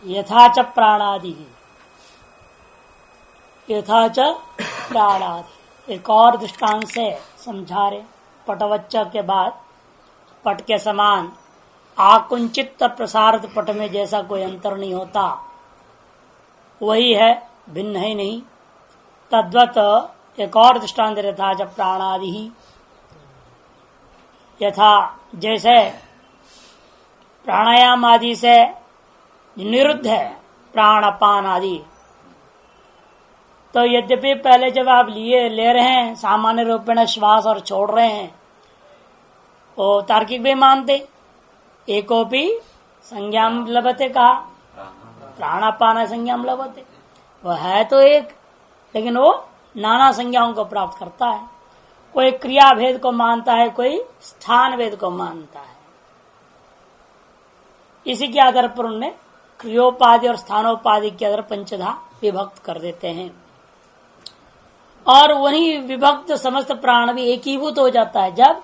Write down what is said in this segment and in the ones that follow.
यथा च प्राणादि, यथा च प्राणादि एक और दृष्टांत से समझा रहे। पटवच्चा के बाद पट के समान आकुंचित प्रसारित पट में जैसा कोई अंतर नहीं होता, वही है, भिन्न है नहीं। तद्वत एक और दृष्टांत यथा च प्राणादि ही, यथा जैसे प्राणायाम आदि से निरुद्ध है प्राणापान आदि, तो यद्यपि पहले जब आप ले रहे हैं सामान्य रूप में श्वास और छोड़ रहे हैं, वो तार्किक भी मानते एकोपी संज्ञाम लभते, कहा प्राणापान संज्ञाम लभते, वह है तो एक, लेकिन वो नाना संज्ञाओं को प्राप्त करता है। कोई क्रिया भेद को मानता है, कोई स्थान भेद को मानता है। इसी के आधार पर उन्हें क्रियोपाधि और स्थानोपाधि के आधार पंचधा विभक्त कर देते हैं, और वही विभक्त समस्त प्राण भी एकीभूत हो जाता है। जब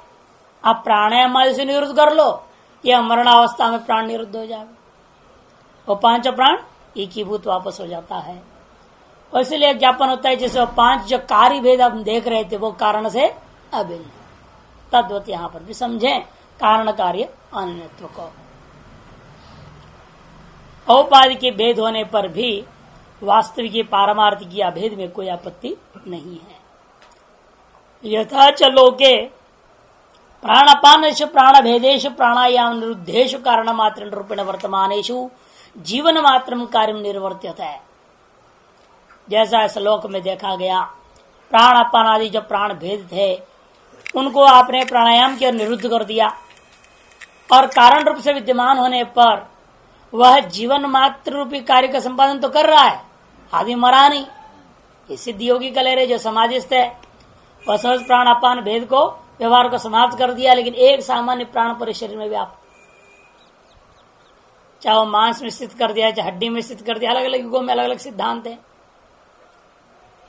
आप प्राणायाम आदि से निरुद्ध कर लो, या मरणावस्था में प्राण निरुद्ध हो जाए, वो पांच प्राण एकीभूत वापस हो जाता है। और इसलिए ज्ञापन होता है जैसे वो पांच जो कार्य भेद हम देख रहे थे वो कारण से अभिन्न, तद्वत यहाँ पर भी समझें कारण कार्य अन्यत्व को। औपाधि के भेद होने पर भी वास्तविक पारमार्थिक अभेद में कोई आपत्ति नहीं है। यथा च लोके प्राणापानेषु प्राण भेदेषु प्राणायाम निरुद्धेषु कारण मात्र रूपेण वर्तमानेषु जीवन मात्रम कार्य निर्वर्त्यते है। जैसा श्लोक में देखा गया, प्राणापान आदि जो प्राण भेद थे उनको आपने प्राणायाम के निरुद्ध कर दिया, और कारण रूप से विद्यमान होने पर वह जीवन मात्र रूपी कार्य का संपादन तो कर रहा है, आदि मरा नहीं। ये सिद्ध योगी का ले रहे जो समाधिस्थ है, वह सहज प्राणापान भेद को व्यवहार को समाप्त कर दिया, लेकिन एक सामान्य प्राण पर शरीर में व्याप्त, चाहे वो मांस में स्थित कर दिया, चाहे हड्डी में स्थित कर दिया, अलग अलग युगों में अलग अलग सिद्धांत है,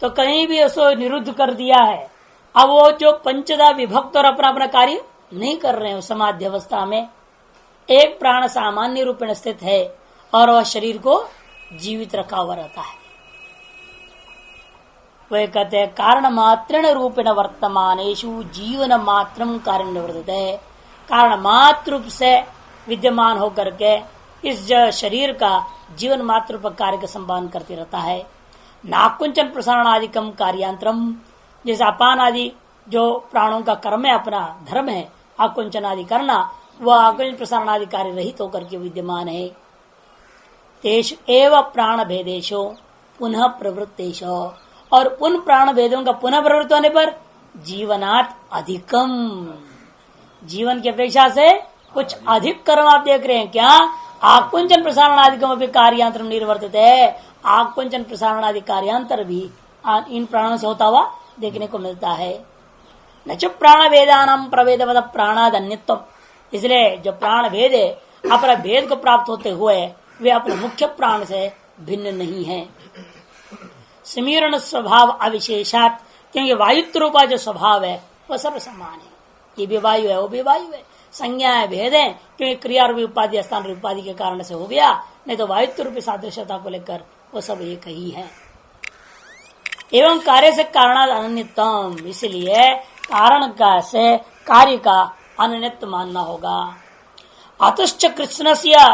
तो कहीं भी उसको निरुद्ध कर दिया है। अब वो जो पंचदा विभक्त और अपना अपना कार्य नहीं कर रहे हैं, समाधि अवस्था में एक प्राण सामान्य रूप में स्थित है और वह शरीर को जीवित रखा हुआ रहता है। वे कहते हैं कारण मात्रेण रूपेण वर्तमानेषु जीवन मात्रम कार्य निवर्तते, कारण मात्र रूप से विद्यमान होकर के इस शरीर का जीवन मात्र पर कार्य का संपादन करते रहता है। नाकुंचन प्रसारण आदिकम कार्यांतरम, जैसे अपान आदि जो प्राणों का कर्म है, अपना धर्म है आकुंचन आदि करना, वह आकुंचन प्रसारण आदि कार्य रहित होकर के विद्यमान है। तेषु एव प्राण भेदेशो पुनः प्रवृत्तेशो, और उन प्राण भेदों का पुनः प्रवृत्त होने पर जीवनात् अधिकम, जीवन की अपेक्षा से कुछ अधिक कर्म आप देख रहे हैं क्या? आकुंचन प्रसारण आदिकम अभी कार्यांतर निर्वर्तित है, आकुंचन प्रसारण आदि कार्यांतर भी इन प्राणों से होता हुआ देखने को मिलता है। न च प्राण भेदानाम प्रभेदवद प्राणाद अन्यत्व, इसलिए जो प्राण भेद है अपना भेद को प्राप्त होते हुए वे अपने मुख्य प्राण से भिन्न नहीं है। समीरण स्वभाव अविशेषात, क्योंकि वायुत्व रूपा जो स्वभाव है वह सब समान है। ये भी वायु है, वो भी वायु है, संज्ञाएं भेद है, क्योंकि क्रिया रूपी उपाधि स्थान रूपी उपाधि के कारण से हो गया, नहीं तो वायुत्व रूपी सादृश्यता को लेकर वो सब एक ही है। एवं कार्य से कारणाद अनन्यतम, इसलिए कारण का से कार्य का अनन्यत्व मानना होगा। अतश्च कृष्णस्य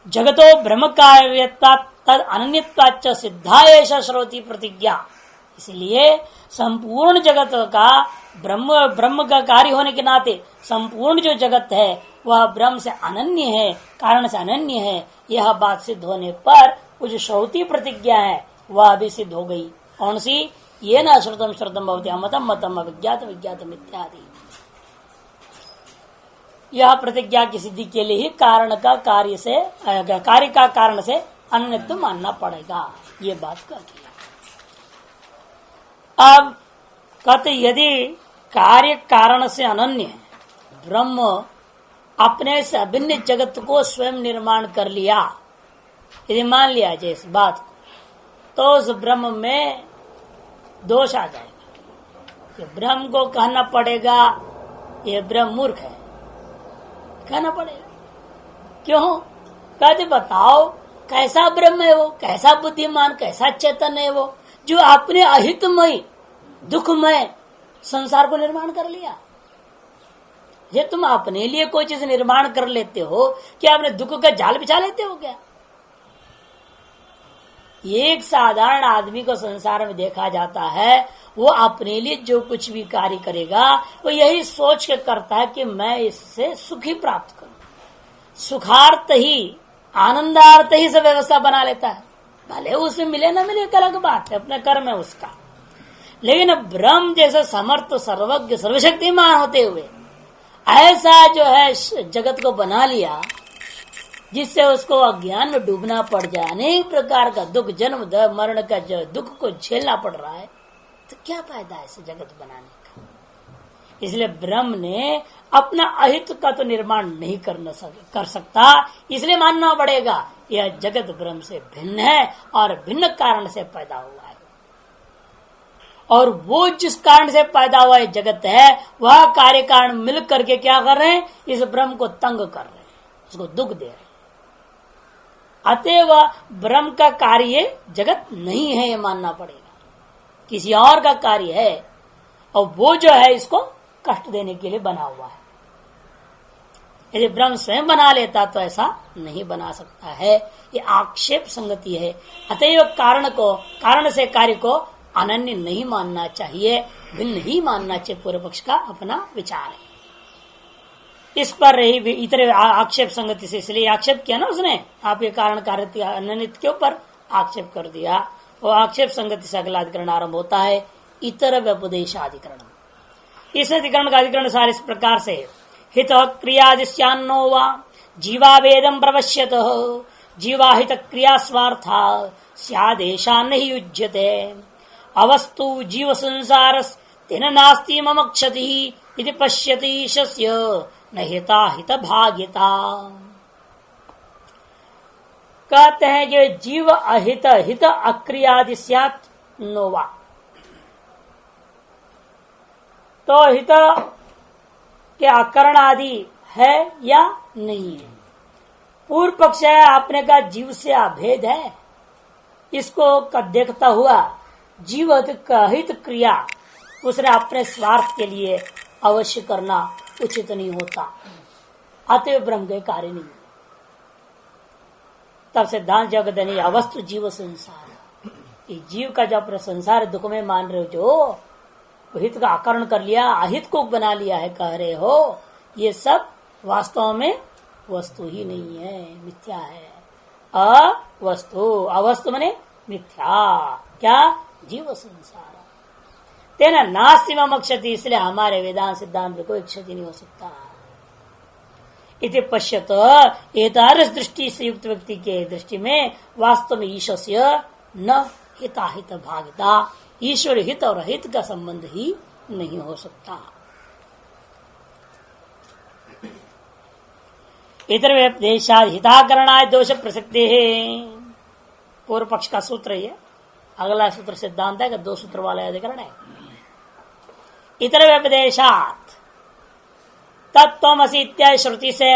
जगतो ब्रह्म कार्यता तद अनन्यत्वाच्च सिद्धा एष श्रोति प्रतिज्ञा, इसलिए संपूर्ण जगत का ब्रह्म का कार्य होने के नाते संपूर्ण जो जगत है वह ब्रह्म से अनन्य है, कारण से अनन्य है। यह बात सिद्ध होने पर वो जो श्रोति प्रतिज्ञा है वह भी सिद्ध हो गई। कौन सी? ये न श्रुतम श्रुतम भवति अमतम मतम अविज्ञात विज्ञातम इत्यादि। यह प्रतिज्ञा की सिद्धि के लिए ही कारण का कार्य से, कार्य का कारण से अन्यत्व मानना पड़ेगा, ये बात कहती है। अब कहते यदि कार्य कारण से अनन्य है, ब्रह्म अपने से अभिन्न जगत को स्वयं निर्माण कर लिया, यदि मान लिया जाए इस बात को, तो उस ब्रह्म में दोष आ जाएगा कि ब्रह्म को कहना पड़ेगा ये ब्रह्म मूर्ख है, कहना पड़ेगा। क्यों? कहते बताओ कैसा ब्रह्म है वो, कैसा बुद्धिमान, कैसा चेतन है वो, जो अपने अहितमय दुखमय संसार को निर्माण कर लिया। ये तुम अपने लिए कोई चीज निर्माण कर लेते हो, क्या अपने दुख का जाल बिछा लेते हो क्या? एक साधारण आदमी को संसार में देखा जाता है, वो अपने लिए जो कुछ भी कार्य करेगा वो यही सोच के करता है कि मैं इससे सुखी प्राप्त करूं, सुखार्थ ही आनंदार्थ ही से व्यवस्था बना लेता है। भले उसमें मिले ना मिले एक अलग बात है, अपना कर्म है उसका। लेकिन ब्रह्म जैसे समर्थ सर्वज्ञ सर्वशक्तिमान होते हुए ऐसा जो है जगत को बना लिया, जिससे उसको अज्ञान में डूबना पड़ जाए, अनेक प्रकार का दुख, जन्म मरण का जो दुख को झेलना पड़ रहा है, तो क्या फायदा है इसे जगत बनाने का? इसलिए ब्रह्म ने अपना अहित का तो निर्माण नहीं कर सकता, इसलिए मानना पड़ेगा यह जगत ब्रह्म से भिन्न है और भिन्न कारण से पैदा हुआ है। और वो जिस कारण से पैदा हुआ है जगत है, वह कार्य कारण मिल करके क्या कर रहे हैं? इस ब्रह्म को तंग कर रहे हैं, उसको दुख दे रहे हैं। अतएव ब्रह्म का कार्य जगत नहीं है, ये मानना पड़ेगा, किसी और का कार्य है, और वो जो है इसको कष्ट देने के लिए बना हुआ है। यदि ब्रह्म स्वयं बना लेता तो ऐसा नहीं बना सकता है, ये आक्षेप संगति है। अतएव कारण से कार्य को अनन्य नहीं मानना चाहिए, भिन्न ही मानना चाहिए। पूर्व पक्ष का अपना विचार है इस पर। इतर आक्षेप संगति से, इसलिए आक्षेप किया ना उसने, आपके कारण कार्य अनन्य के ऊपर आक्षेप कर दिया। वो आक्षेप संगति से अगला अधिकरण आरंभ होता है, इतर व्यपदेशाधिकरण। इस अधिकरण का अधिकरण सारे इस प्रकार से, हित क्रियादिश्यान्नो वा जीवावेदम प्रवश्यत जीवाहित क्रिया स्वार्था स्यादेशा नहीं युज्यते अवस्तु जीव संसार तेन नास्ति मम क्षति इति पश्यति ईशस्य न हिता हित भाग्यता। कहते हैं कि जीव अहित हित अक्रियादि स्यात् नोवा, तो हित के अकरण आदि है या नहीं है? पूर्व पक्ष है, आपने कहा जीव से अभेद है, इसको देखता हुआ जीव हित क्रिया उसने अपने स्वार्थ के लिए अवश्य करना उचित नहीं होता, अतएव ब्रह्म के कार्य नहीं। तब सिद्धांत जगत नहीं, अवस्तु जीव संसार, ये जीव का जो अपना संसार दुख में मान रहे हो, जो हित का आकरण कर लिया, अहित को बना लिया है कह रहे हो, ये सब वास्तव में वस्तु ही नहीं है, मिथ्या है। अवस्तु, अवस्तु माने मिथ्या, क्या? जीव संसार तेना नास्ति मम क्षति, इसलिए हमारे वेदांत सिद्धांत में कोई क्षति नहीं हो सकता। इति पश्यत, एतादृश दृष्टि से युक्त व्यक्ति के दृष्टि में वास्तव में ईश्वस्य न हिताहित भागिता, ईश्वर हित और हित का संबंध ही नहीं हो सकता। इतर व्यपदेशाद हिताकरणाय दोष प्रसक्ते है, पूर्व पक्ष का सूत्र है। अगला सूत्र सिद्धांत है कि दो सूत्र वाला अधिकरण है। इतर व्यपदेशात तत्त्वमसि इत्यादि श्रुति से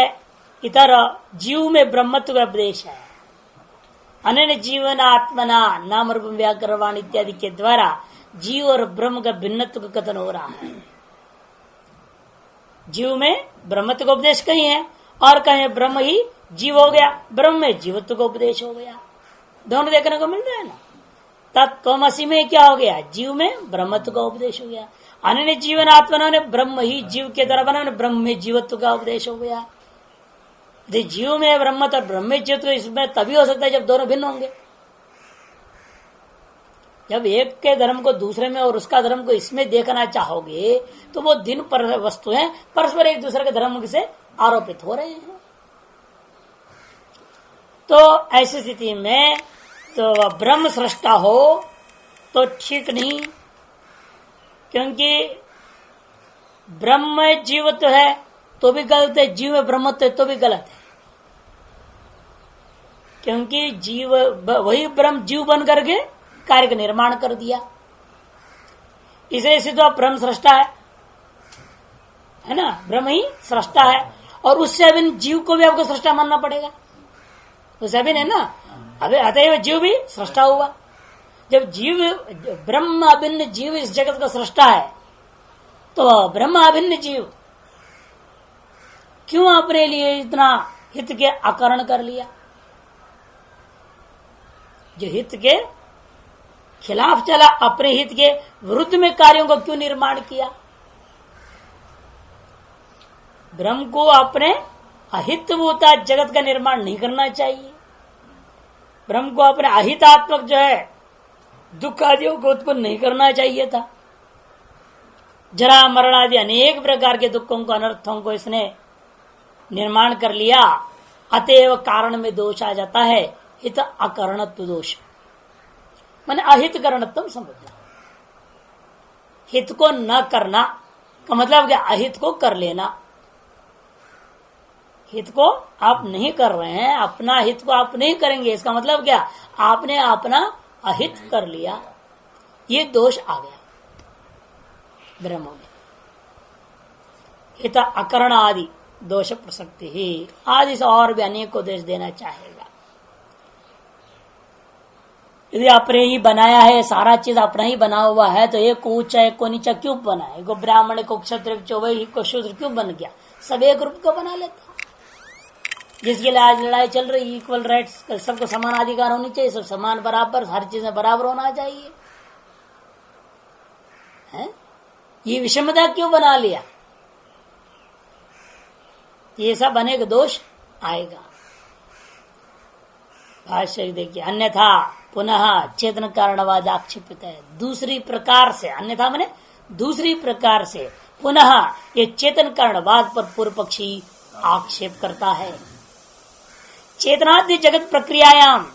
इतर जीव में ब्रह्मत्व व्यपदेश है। अनन्य जीवन आत्मना नाम रूप व्याकरण इत्यादि के द्वारा जीव और ब्रह्म का भिन्नत्व का कथन हो रहा है। जीव में ब्रह्मत्व का उपदेश कहीं है और कहीं ब्रह्म ही जीव हो गया, ब्रह्म में जीवत्व का उपदेश हो गया, दोनों देखने को मिल रहा है ना। तत्त्वमसि में क्या हो गया? जीव में ब्रह्मत्व का उपदेश हो गया। अनन्य जीवन आत्मा ने ब्रह्म ही जीव के द्वारा बना, ब्रह्म में जीवत्व का उपदेश हो गया। जीव में ब्रह्मत्व और ब्रह्म में जीवत्व इसमें तभी हो सकता है जब दोनों भिन्न होंगे। जब एक के धर्म को दूसरे में और उसका धर्म को इसमें देखना चाहोगे तो वो दिन पर वस्तु है, परस्पर एक दूसरे के धर्म से आरोपित हो रहे हैं। तो ऐसी स्थिति में तो ब्रह्म सृष्टा हो तो ठीक नहीं, क्योंकि ब्रह्म में जीवत्व है तो भी गलत है, जीव में ब्रह्मत्व है तो भी गलत है, क्योंकि जीव वही ब्रह्म जीव बन करके कार्य का निर्माण कर दिया। इसे तो ब्रह्म सृष्टा है ना, ब्रह्म ही सृष्टा है और उससे अभिन्न जीव को भी आपको सृष्टा मानना पड़ेगा। उससे अभिन्न है ना, अबे अतएव जीव भी सृष्टा हुआ। जब जीव ब्रह्म अभिन्न जीव इस जगत का सृष्टा है तो ब्रह्म अभिन्न जीव क्यों अपने लिए इतना हित के अकरण कर लिया? जो हित के खिलाफ चला, अपने हित के विरुद्ध में कार्यों को क्यों निर्माण किया? ब्रह्म को अपने अहितभूता जगत का निर्माण नहीं करना चाहिए। ब्रह्म को अपने अहितात्मक जो है दुख आदियों को उत्पन्न नहीं करना चाहिए था। जरा मरण आदि अनेक प्रकार के दुखों को, अनर्थों को इसने निर्माण कर लिया। अतएव कारण में दोष आ जाता है, हित अकरणत्व दोष, माने अहित करणत्व समझना। हित को न करना का मतलब क्या? अहित को कर लेना। हित को आप नहीं कर रहे हैं, अपना हित को आप नहीं करेंगे, इसका मतलब क्या? आपने अपना अहित कर लिया। ये दोष आ गया ब्रह्म में। हित अकरण आदि दोष प्रसक्ति ही आदि से और भी अनेक को दोष देना चाहेगा। यदि आपने ही बनाया है, सारा चीज अपना ही बना हुआ है, तो एक को ऊंचा एक को नीचा क्यों बना? एक को ब्राह्मण को क्षत्रिय चौवई को शूद्र क्यों बन गया? सब एक रूप का बना लेता। जिसके लिए आज लड़ाई चल रही, इक्वल राइट्स, सबको समान अधिकार होनी चाहिए, सब समान बराबर, हर चीज में बराबर होना चाहिए है? ये विषमता क्यों बना लिया? ये सब अनेक दोष आएगा। भाष्य देखिए, अन्यथा पुनः चेतन कारणवाद आक्षेपित है। दूसरी प्रकार से, अन्यथा माने दूसरी प्रकार से पुनः ये चेतन कारणवाद पर पूर्व पक्षी आक्षेप करता है। चेतनादि जगत प्रक्रियायाम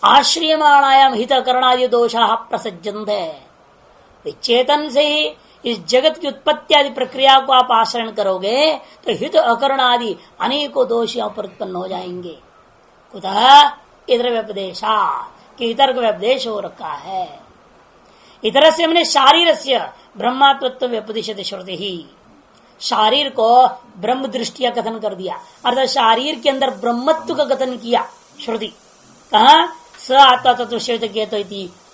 आश्रयमाणायाम हित करणादि दोषा प्रसज्जन्ते। चेतन से ही इस जगत की उत्पत्ति आदि प्रक्रिया को आप आश्रय करोगे तो हित अकरण आदि अनेकों दोष यहाँ पर उत्पन्न हो जाएंगे। कुतः इतर व्यपदेशा, कि इतर का व्यपदेश हो रखा है। इतर से मैंने शारीर से ब्रह्मात्मत्व व्यपदिशति श्रुति ही, शारीर को ब्रह्म दृष्टिया कथन कर दिया, अर्थात शारीर के अंदर ब्रह्मत्व का कथन किया श्रुति। कहा? स आत्मा तत्व श्वेत केतो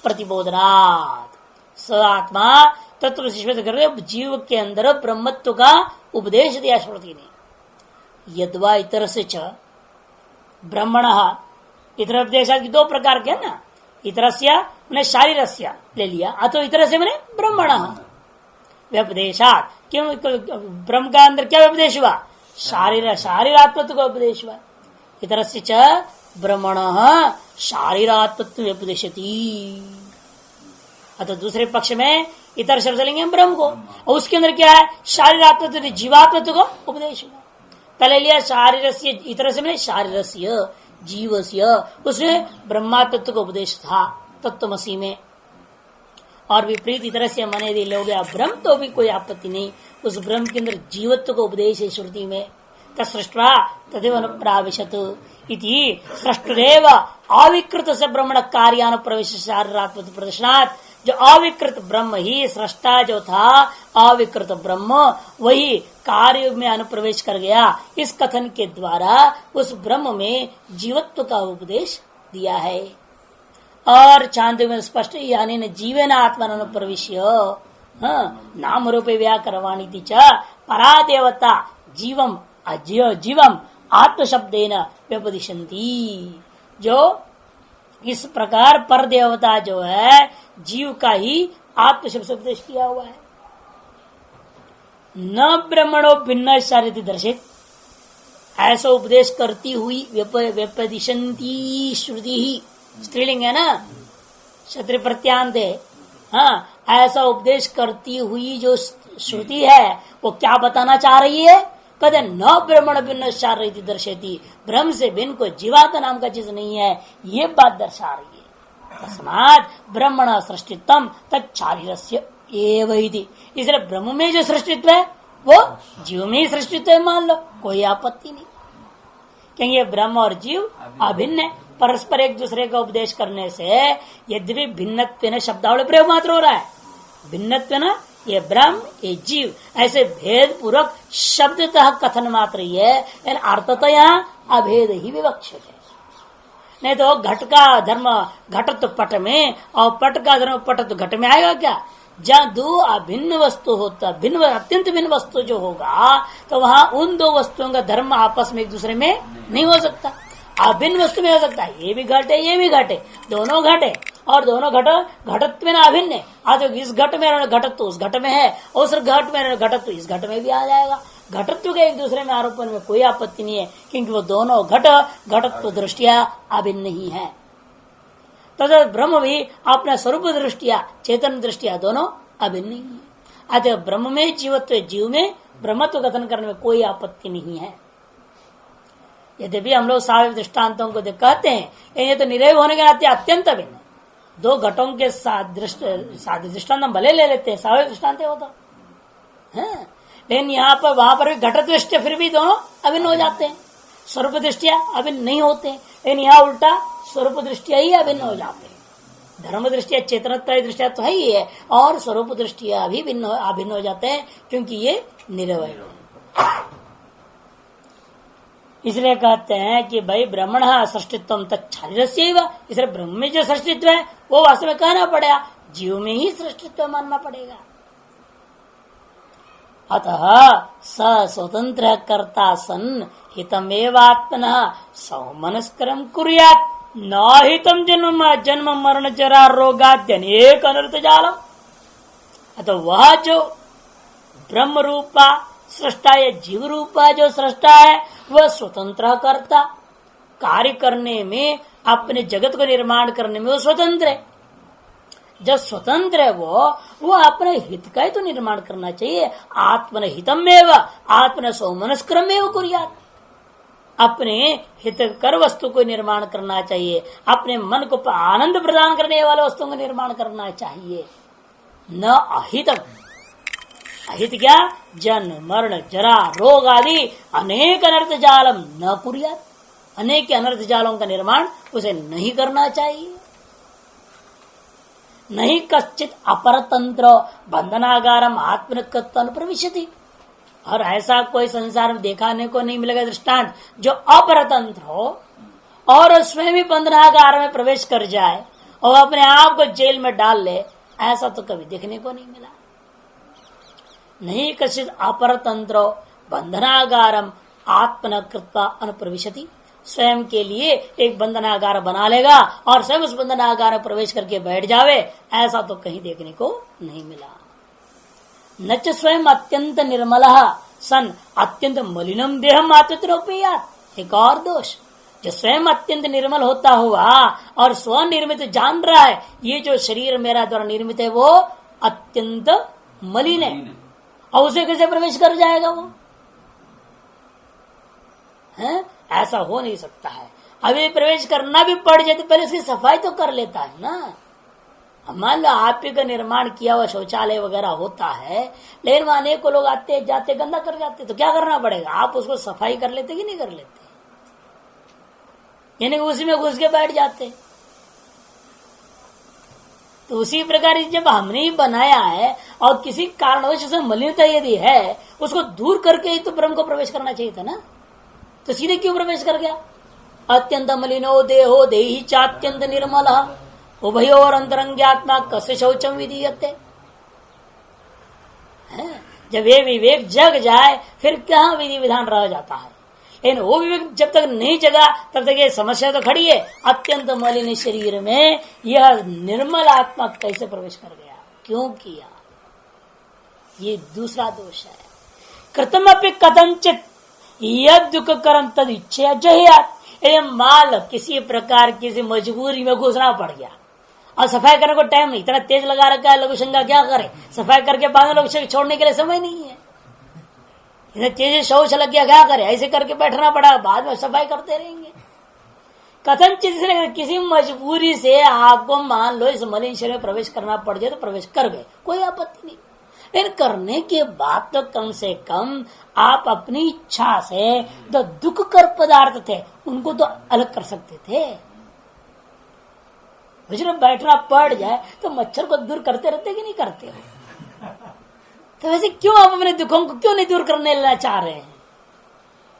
प्रतिबोधनात्, स आत्मा तत्व श्वेत कर जीव के अंदर ब्रह्मत्व का उपदेश दिया श्रुति ने। यद्वा इतर से च ब्रह्मण, इतर उपदेश की दो प्रकार के ना, इतरस्य मैंने शारीरस्य ले लिया, अतो इतर से मैंने ब्रह्मण व्यपदेशात। क्यों? ब्रह्म का अंदर क्या उपदेश हुआ? शारीरात्मत्व का उपदेश हुआ। इतरस्य च ब्रह्मण शारीरात्मत्व व्यपदेशति। अतः दूसरे पक्ष में इतर शब्द लेंगे ब्रह्म को, और उसके अंदर क्या है? शारीरात्मत्व जीवात्मत्व का उपदेश हुआ। पहले लिया शारीरस्य, इतर से मैंने शारीरस्य जीवस्य, उसमें ब्रह्मात्मत्व का उपदेश था तत्वमसी में। और विपरीत इतर से मने यदि लोग ब्रह्म तो भी कोई आपत्ति नहीं, उस ब्रह्म के अंदर जीवत्व का उपदेश है श्रुति में। तसृष्ट्वा तदेव अनुप्राविशत इति सृष्टुरेव अविकृत से ब्रह्मण कार्यानुप्रवेश शारीरात्मत्व प्रदर्शनात्। जो अविकृत ब्रह्म ही सृष्टा जो था, अविकृत ब्रह्म वही कार्य में अनुप्रवेश कर गया। इस कथन के द्वारा उस ब्रह्म में जीवत्व का उपदेश दिया है। और चांद में स्पष्ट यानी न जीवन आत्मा अनुप्रविश्य नाम रूपे व्याकरवाणी च परा देवता जीवम जीवम आत्म शब्देन व्यपदिशन्ति। जो इस प्रकार पर देवता जो है जीव का ही आत्म शब्द से उपदेश किया हुआ है। न ब्रह्मणो भिन्न शारीर दर्शित, ऐसा उपदेश करती हुई व्यपदिशन्ति श्रुति ही, स्त्रीलिंग है ना, क्षत्रिय प्रत्यांत है। हाँ, ऐसा उपदेश करती हुई जो श्रुति है वो क्या बताना चाह रही है? कहते न ब्रह्मण भिन्न शारीर दर्शेती, ब्रह्म से भिन्न कोई जीवात्मा नाम का चीज नहीं है, ये बात दर्शा रही है। तस्मात् ब्रह्मण सृष्टित्वम तत्शारीरस्य एव इति। इसलिए ब्रह्म में जो सृष्टित्व है वो जीव में ही सृष्टित्व है, मान लो, कोई आपत्ति नहीं। क्योंकि ब्रह्म और जीव अभिन्न है, परस्पर एक दूसरे का उपदेश करने से यद्यपि भिन्नत्वेन शब्दावली प्रयोग मात्र हो रहा है, भिन्नत्वेन ये ब्रह्म ये जीव ऐसे भेद पूर्वक शब्दतः कथन मात्र ही है, अर्थतः यहाँ अभेद ही विवक्षित है। नहीं तो घट का धर्म घटत्व पट में और पट का धर्म पटत्व घट में आएगा क्या? जहाँ दो अभिन्न वस्तु होता, भिन्न अत्यंत भिन्न वस्तु जो होगा तो वहां उन दो वस्तुओं का धर्म आपस में एक दूसरे में नहीं हो सकता। अभिन्न वस्तु में हो सकता है, ये भी घट है ये भी घट है, दोनों घट है और दोनों घटत्व में ना अभिन्न है। आज इस घट में घटत्व उस घट में है और उस घट में घटत्व इस घट में भी आ जाएगा। घटत्व के एक दूसरे में आरोपण में कोई आपत्ति नहीं है, क्योंकि वो दोनों घटत्व दृष्टिया अभिन्न ही है। तो ब्रह्म भी अपना स्वरूप दृष्टिया चेतन दृष्टिया दोनों अभिन्न ही है। अतः ब्रह्म में जीवत्व, जीव में ब्रह्मत्व कथन करने में कोई आपत्ति नहीं है। यद्यपि हम लोग सावयव दृष्टान्तों को कहते हैं, ये तो निरवय होने के नाते अत्यंत अभिन्न। दो घटों के साथ दृष्टान्त हम भले ले लेते हैं, सावयव दृष्टान्त होता है, लेकिन यहाँ पर वहां पर भी घटत दृष्टि फिर भी दोनों अभिन्न हो जाते हैं, स्वरूप दृष्टिया अभिन्न नहीं होते। लेकिन यहाँ उल्टा स्वरूप दृष्टिया ही अभिन्न हो जाते हैं। धर्म दृष्टिया चेतनत्व दृष्टिया तो है ही है, और स्वरूप दृष्टिया भी अभिन्न हो जाते हैं, क्योंकि ये निरवय है। इसलिए कहते हैं कि भाई ब्रह्मण सृष्टित्व तक शारीर, इसलिए ब्रह्म में जो सृष्टित्व है वो वास्तव में कहना पड़ेगा, जीव में ही सृष्टित्व मानना पड़ेगा। अतः स स्वतंत्र कर्ता सन हितमेवात्मन सौमनस्करम कुर्यात् न हितम जन्म मरण जरा रोगाद्यनेक अनर्थ जालम। अतः वह जो ब्रह्म रूपा सृष्टा या जीव रूपा जो सृष्टा है वह स्वतंत्र कर्ता, कार्य करने में अपने जगत को निर्माण करने में वो स्वतंत्र है। जब स्वतंत्र है वो अपने हित का ही तो निर्माण करना चाहिए। आत्मन हितमेव आत्मन सौमनस्करमेव कुर्यात्, अपने हित कर वस्तु को निर्माण करना चाहिए, अपने मन को आनंद प्रदान करने वाले वस्तुओं का निर्माण करना चाहिए। न अहितम, अहित क्या? जन्म मरण जरा रोग आदि अनेक अनर्थ जालम न कुर्यात्, अनेक अनर्थ जालों का निर्माण उसे नहीं करना चाहिए। नहीं कश्चित अपरतंत्र बंधनागारम आत्मनिकत्व प्रविशति, और ऐसा कोई संसार में देखाने को नहीं मिलेगा दृष्टांत जो अपरतंत्र हो और स्वयं ही बंधनागार में प्रवेश कर जाए और अपने आप को जेल में डाल ले, ऐसा तो कभी देखने को नहीं मिला। नहीं कश्चित अपरतंत्र बंधनागारम आत्मनकृत्वा अनुप्रविशति, स्वयं के लिए एक बंधनागार बना लेगा और स्वयं उस बंधनागार में प्रवेश करके बैठ जावे, ऐसा तो कहीं देखने को नहीं मिला। नच स्वयं अत्यंत निर्मल सन अत्यंत मलिनम देहम आत्मोपयात, एक और दोष, जो स्वयं अत्यंत निर्मल होता हुआ और स्वनिर्मित जान रहा है ये जो शरीर मेरा द्वारा निर्मित है वो अत्यंत मलिन है, और उसे कैसे प्रवेश कर जाएगा वो? है? ऐसा हो नहीं सकता है। अभी प्रवेश करना भी पड़ जाए तो पहले इसकी सफाई तो कर लेता है ना। मान लो आप ही का निर्माण किया हुआ शौचालय वगैरह होता है, लेकिन वहां अनेक लोग आते जाते गंदा कर जाते, तो क्या करना पड़ेगा? आप उसको सफाई कर लेते कि नहीं कर लेते? यानी उसी में घुस के बैठ जाते। तो उसी प्रकार जब हमने ही बनाया है और किसी कारणवश उसमें मलिनता यदि है उसको दूर करके ही तो ब्रह्म को प्रवेश करना चाहिए था ना, तो सीधे क्यों प्रवेश कर गया? अत्यंत मलिनो देहो देहि चात्यंत निर्मल उभयोर अंतरंग्यात्मा कस्य शौचम विधीयते। जब ये विवेक जग जाए फिर क्या विधि विधान रह जाता है। लेकिन वो विवेक जब तक नहीं जगा तब तक ये समस्या तो खड़ी है, अत्यंत मलिन शरीर में यह निर्मल आत्मा कैसे प्रवेश कर गया, क्यों किया? ये दूसरा दोष है। कृतम अपि कथंचित यद दुख कर्म तद इच्छा जहियात, मान लो किसी प्रकार किसी मजबूरी में घुसना पड़ गया और सफाई करने को टाइम नहीं, इतना तेज लगा रखा है, लघु शंका क्या करे? सफाई करके बाद लोग छोड़ने के लिए समय नहीं है, इतने तेज शौच लग गया, क्या करे? ऐसे करके बैठना पड़ा, बाद में सफाई करते रहेंगे। कथनचित किसी मजबूरी से आपको मान लो इस मलिन शरीर में प्रवेश करना पड़ जाए तो प्रवेश कर गए, कोई आपत्ति नहीं। लेकिन करने के बाद तो कम से कम आप अपनी इच्छा से जो दुख कर पदार्थ थे उनको तो अलग कर सकते थे। बैठना पड़ जाए तो मच्छर को दूर करते रहते कि नहीं करते हो? तो वैसे क्यों आप अपने दुखों को क्यों नहीं दूर करने लेना चाह रहे हैं?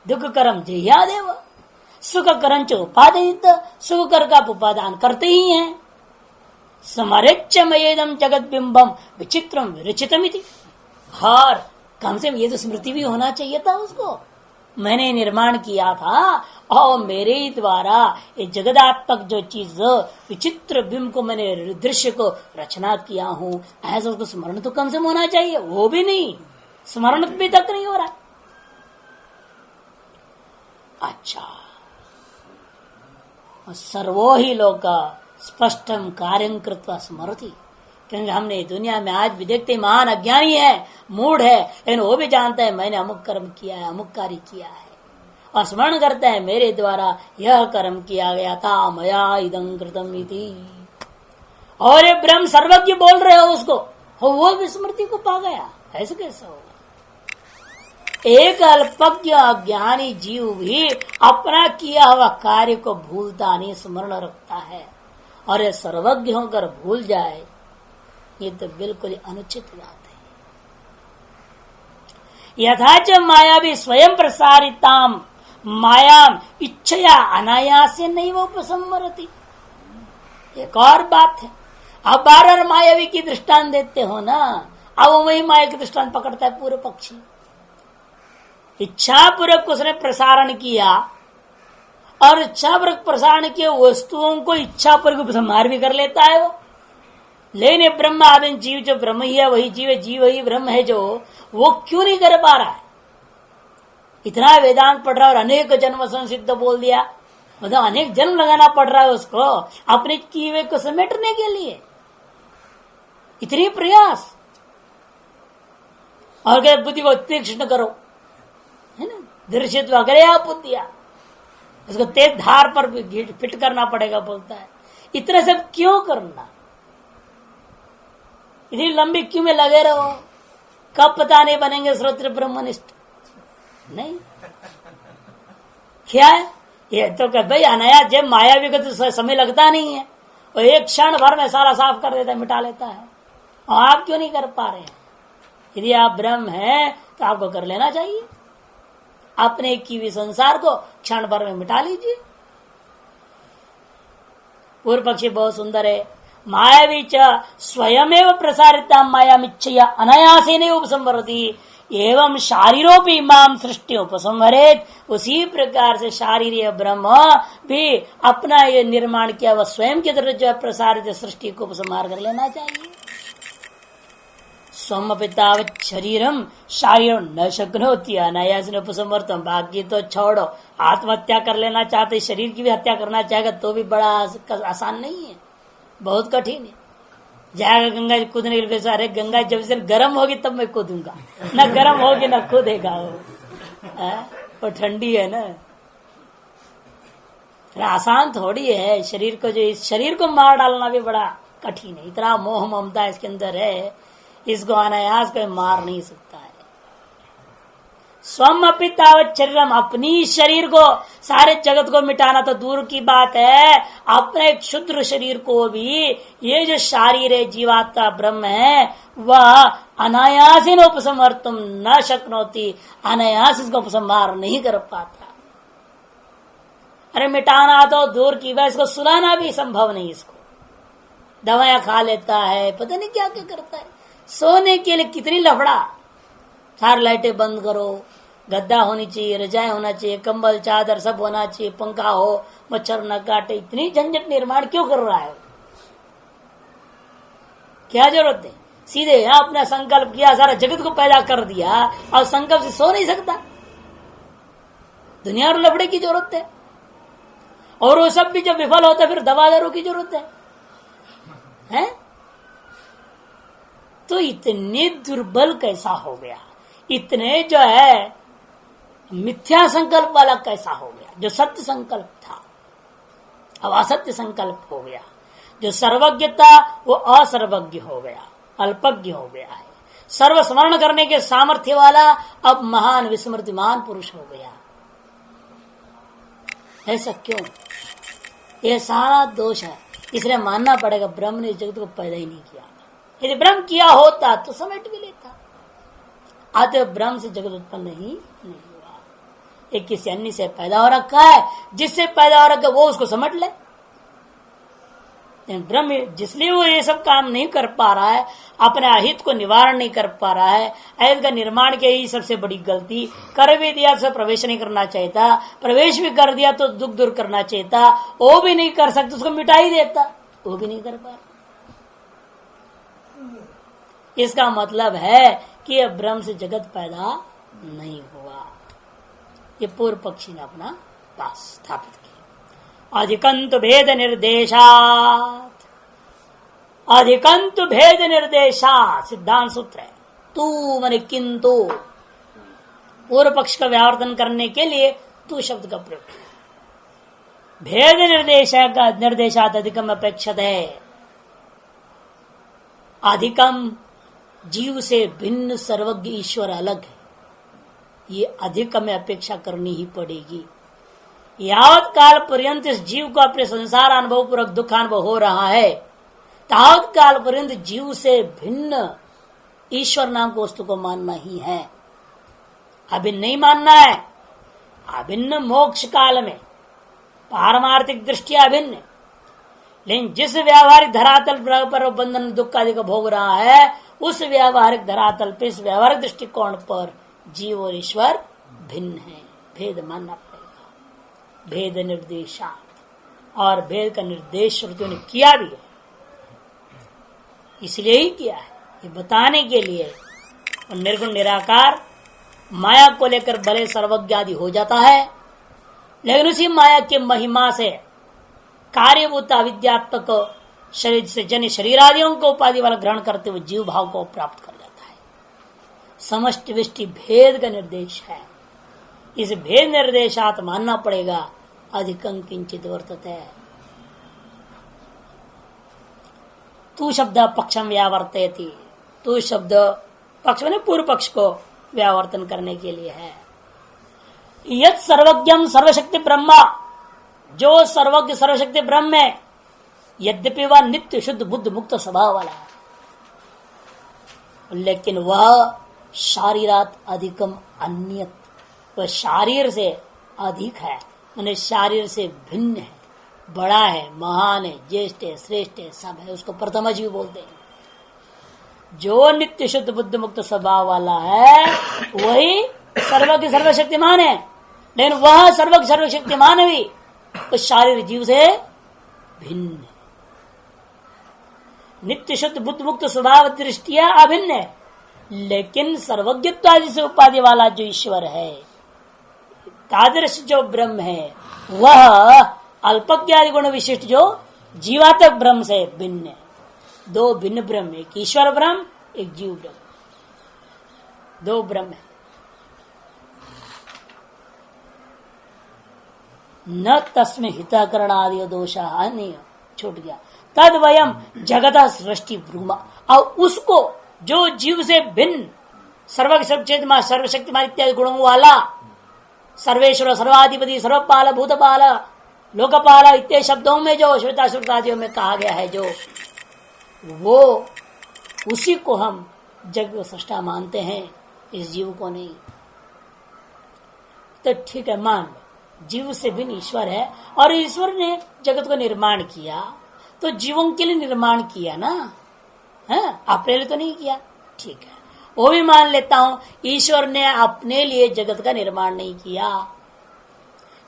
दुख कर्म जहिया देव, सुख करंच उपादित, सुख कर का उपादान करते ही हैं। समरेच्च मयेदम जगत बिंबम विचित्रम विरचितम इति। और कम से कम ये तो स्मृति भी होना चाहिए था उसको, मैंने निर्माण किया था और मेरे द्वारा ये जगदात्मक जो चीज विचित्र बिंब को मैंने दृश्य को रचना किया हूं, ऐसा उसको स्मरण तो कम से कम होना चाहिए। वो भी नहीं, स्मरण भी तक नहीं हो रहा। अच्छा, सर्वो ही लोक स्पष्टम कार्यं कृत्वा स्मरति। क्योंकि हमने दुनिया में आज भी देखते महान अज्ञानी है, मूढ़ है, लेकिन वो भी जानता है मैंने अमुक कर्म किया है, अमुक कार्य किया है, और स्मरण करता है मेरे द्वारा यह कर्म किया गया था, मया इदं कृतम इति। और ये ब्रह्म सर्वज्ञ बोल रहे हो उसको, वो विस्मृति को पा गया, ऐसे कैसे होगा? एक अल्पज्ञ अज्ञानी जीव भी अपना किया हुआ कार्य को भूलता नहीं, स्मरण रखता है, और ये सर्वज्ञ होकर भूल जाए, ये तो बिल्कुल ही अनुचित बात है। यथाच माया भी स्वयं प्रसारिताम मायाम इच्छया अनायास नहीं वो उपसंहरति। एक और बात है, अब बार मायावी की दृष्टांत देते हो ना, अब वही माया की दृष्टांत पकड़ता है पूर्व पक्षी। इच्छापूर्वक उसने प्रसारण किया, और इच्छापूर्वक प्रसारण किए वस्तुओं को इच्छापूर्वक उपसंहार भी कर लेता है वो। लेकिन ब्रह्म आदि जीव जो ब्रह्म ही है वही जीव है, जीव ही ब्रह्म है, जो वो क्यों नहीं कर पा रहा है? इतना वेदांत पढ़ रहा है और अनेक जन्म सिद्ध बोल दिया, मतलब अनेक जन्म लगाना पड़ रहा है उसको अपने किए हुए को समेटने के लिए, इतनी प्रयास। और क्या बुद्धि को तीक्ष्ण करो, है ना, दृश्यत्व अग्रया बुद्धिया, उसको तेज धार पर फिट करना पड़ेगा, बोलता है। इतना सब क्यों करना? इतनी लंबी क्यों में लगे रहो? कब पता नहीं बनेंगे श्रोत्र ब्रह्मनिष्ठ? नहीं, क्या है ये तो कह भाई अनायास, जब मायावी को तो समय लगता नहीं है, वो एक क्षण भर में सारा साफ कर देता है, मिटा लेता है, और आप क्यों नहीं कर पा रहे हैं? यदि आप ब्रह्म हैं तो आपको कर लेना चाहिए, अपने की भी संसार को क्षण भर में मिटा लीजिए। पूर्व पक्षी बहुत सुंदर है। मायावी च स्वयमेव प्रसारिता माया मिच्छया अनायासेन उपसंहरति एवं शारीरोपि इमाम सृष्टि उपसंहरेत। उसी प्रकार से शारीरिक ब्रह्म भी अपना ये निर्माण किया वह स्वयं के तरह जो प्रसारित सृष्टि को उपसंहार कर लेना चाहिए। स्वपितावत शरीरम शारीर न शक्नोति अनायास उपसंवर्तम। बाकी तो छोड़ो, आत्महत्या कर लेना चाहते, शरीर की भी हत्या करना चाहेगा तो भी बड़ा आसान नहीं है, बहुत कठिन है। जाएगा गंगा जी कूदने के लिए, अरे गंगा जब से गर्म होगी तब मैं कूदूंगा, न गर्म होगी न कूदेगा वो ठंडी है ना, आसान थोड़ी है। शरीर को जो इस शरीर को मार डालना भी बड़ा कठिन है, इतना मोह ममता इसके अंदर है, इसको अनायास कोई मार नहीं सकता है। स्वम अपितावत शरीरम, अपनी शरीर को, सारे जगत को मिटाना तो दूर की बात है, अपने एक क्षुद्र शरीर को भी ये जो शारीर है, जीवात्मा ब्रह्म है, वह अनायास ही उपसंहर्तुम न शक्नोति, अनायास इसको उपसंहार नहीं कर पाता। अरे मिटाना तो दूर की बात, इसको सुलाना भी संभव नहीं। इसको दवाएं खा लेता है, पता नहीं क्या क्या करता है। सोने के लिए कितनी लफड़ा, सारी लाइटें बंद करो, गद्दा होनी चाहिए, रजाई होना चाहिए, कंबल चादर सब होना चाहिए, पंखा हो, मच्छर न काटे, इतनी झंझट निर्माण क्यों कर रहा है? क्या जरूरत है? सीधे यहां अपना संकल्प किया, सारा जगत को पैदा कर दिया, और संकल्प से सो नहीं सकता। दुनिया और लफड़े की जरूरत है, और वो सब भी जब विफल होता है फिर दवा दारू की जरूरत है? तो इतने दुर्बल कैसा हो गया, इतने जो है मिथ्या संकल्प वाला कैसा हो गया? जो सत्य संकल्प था अब असत्य संकल्प हो गया, जो सर्वज्ञ था वो असर्वज्ञ हो गया, अल्पज्ञ हो गया है। सर्व स्मरण करने के सामर्थ्य वाला अब महान विस्मृतिमान पुरुष हो गया। ऐसा क्यों? ये सारा दोष है, इसलिए मानना पड़ेगा ब्रह्म ने जगत को पैदा ही नहीं किया। यदि ब्रह्म किया होता तो समेट भी लेता। अतः ब्रह्म से जगत उत्पन्न नहीं हुआ। एक किसी अन्य से पैदा हो रखा है, जिससे पैदा हो रखा है वो उसको समझ ले। ब्रह्म जिसलिए वो ये सब काम नहीं कर पा रहा है, अपने अहित को निवारण नहीं कर पा रहा है, अहित का निर्माण की ही सबसे बड़ी गलती। कर भी दिया तो प्रवेश नहीं करना चाहता, प्रवेश भी कर दिया तो दुख दूर करना चाहता, वो भी नहीं कर सकता, उसको मिटा ही देता, वो भी नहीं कर पा रहा। इसका मतलब है कि यह ब्रह्म से जगत पैदा नहीं हुआ। ये पूर्व पक्षी ने अपना पास स्थापित किया। अधिकंतु भेद निर्देशात, अधिकंतु भेद निर्देशात सिद्धांत सूत्र है। तू माने किंतु, पूर्व पक्ष का व्यावर्तन करने के लिए तू शब्द का प्रयोग किया। भेद निर्देशात अधिकम अपेक्षित है। अधिकम जीव से भिन्न सर्वज्ञ ईश्वर अलग है, ये अधिक में अपेक्षा करनी ही पड़ेगी। यावत काल पर्यंत इस जीव को अपने संसार अनुभव पूर्वक दुख अनुभव हो रहा है, तावत काल पर्यंत जीव से भिन्न ईश्वर नाम को वस्तु को मानना ही है, अभिन्न नहीं मानना है। अभिन्न मोक्ष काल में पारमार्थिक दृष्टि अभिन्न, लेकिन जिस व्यावहारिक धरातल पर बंधन दुख आदि का भोग रहा है, उस व्यावहारिक धरातल पे, इस व्यावहारिक दृष्टिकोण पर जीव और ईश्वर भिन्न है। भेद मानना पड़ेगा। भेद निर्देशात, और भेद का निर्देश श्रुतियों ने किया भी है, इसलिए ही किया है, ये बताने के लिए। और निर्गुण निराकार माया को लेकर भले सर्वज्ञ आदि हो जाता है, लेकिन उसी माया की महिमा से कार्यभूत अविद्यात्मक शरीर से जन्य शरीर आदियों को उपाधि वाला ग्रहण करते हुए जीव भाव को प्राप्त कर जाता है। समष्टि विष्टि भेद का निर्देश है। इस भेद निर्देशात मानना पड़ेगा। अधिकं किंचित वर्तते, तू शब्द पक्षम व्यावर्तयति, तू शब्द पक्ष में पूर्व पक्ष को व्यावर्तन करने के लिए है। यत् सर्वज्ञम सर्वशक्ति ब्रह्मा, जो सर्वज्ञ सर्वशक्ति ब्रह्म है, यद्यपि वह नित्य शुद्ध बुद्ध मुक्त स्वभाव वाला है, लेकिन वह शारीरात अधिकम अन्यत, वह शारीर से अधिक है, माने शारीर से भिन्न है, बड़ा है, महान है, ज्येष्ठ है, श्रेष्ठ है, सब है, उसको प्रथम जीव बोलते हैं। जो नित्य शुद्ध बुद्ध मुक्त स्वभाव वाला है वही सर्वज्ञ सर्वशक्तिमान है, लेकिन वह सर्वज्ञ सर्वशक्तिमान भी उस शारीर जीव से भिन्न है। नित्य शुद्ध बुद्ध मुक्त स्वभाव दृष्टिया अभिन्न है, लेकिन सर्वज्ञत्व आदि से उपाधि वाला जो ईश्वर है, तादृश जो ब्रह्म है, वह अल्पज्ञादि गुण विशिष्ट जो जीवात्मक ब्रह्म से भिन्न है। दो भिन्न ब्रह्म, एक ईश्वर ब्रह्म, एक जीव ब्रह्म, दो ब्रह्म है। न तस्में हितकरण आदि दोष नहीं, छूट गया। तद वयम जगत सृष्टि ब्रूमा, और उसको जो जीव से भिन्न सर्वशक्तिमान इत्यादि गुणों वाला सर्वेश्वर सर्वाधिपति सर्वपाल भूतपाल लोकपाल इत्यादि शब्दों में जो श्वेता श्रुतादियों में कहा गया है, जो वो उसी को हम जगत सृष्टा मानते हैं, इस जीव को नहीं। तो ठीक है, मान जीव से भिन्न ईश्वर है, और ईश्वर ने जगत को निर्माण किया तो जीवों के लिए निर्माण किया ना, है, अपने लिए तो नहीं किया। ठीक है, वो भी मान लेता हूं, ईश्वर ने अपने लिए जगत का निर्माण नहीं किया।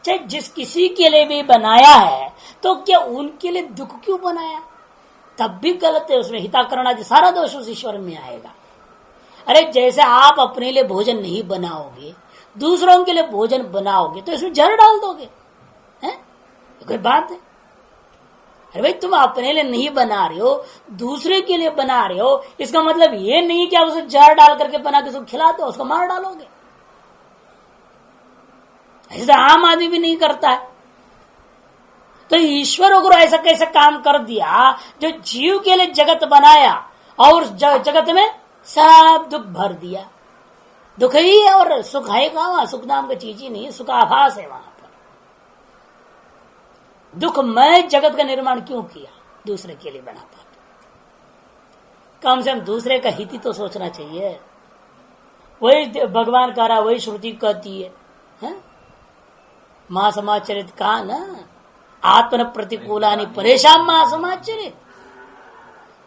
चाहे जिस किसी के लिए भी बनाया है, तो क्या उनके लिए दुख क्यों बनाया? तब भी गलत है, उसमें हिताकरण आदि सारा दोष उस ईश्वर में आएगा। अरे जैसे आप अपने लिए भोजन नहीं बनाओगे, दूसरों के लिए भोजन बनाओगे, तो इसमें जहर डाल दोगे, हैं? कोई बात है? अरे भाई, तुम अपने लिए नहीं बना रहे हो, दूसरे के लिए बना रहे हो, इसका मतलब ये नहीं कि आप उसे जहर डाल करके बना के उसको खिला दो, उसको मार डालोगे। ऐसा आम आदमी भी नहीं करता है। तो ईश्वर अगर ऐसा कैसे काम कर दिया, जो जीव के लिए जगत बनाया और जगत में सब दुख भर दिया। दुख ही है और सुख है कहां? वहां सुख नाम की चीज ही नहीं, सुखाभास है। वहां पर दुखमय जगत का निर्माण क्यों किया? दूसरे के लिए बना पाता। कम से कम दूसरे का हित ही तो सोचना चाहिए। वही भगवान कह रहा, वही श्रुति कहती है, मां समाचरित कहा ना, आत्मन प्रतिकूलानि परेशान मां समाचरित।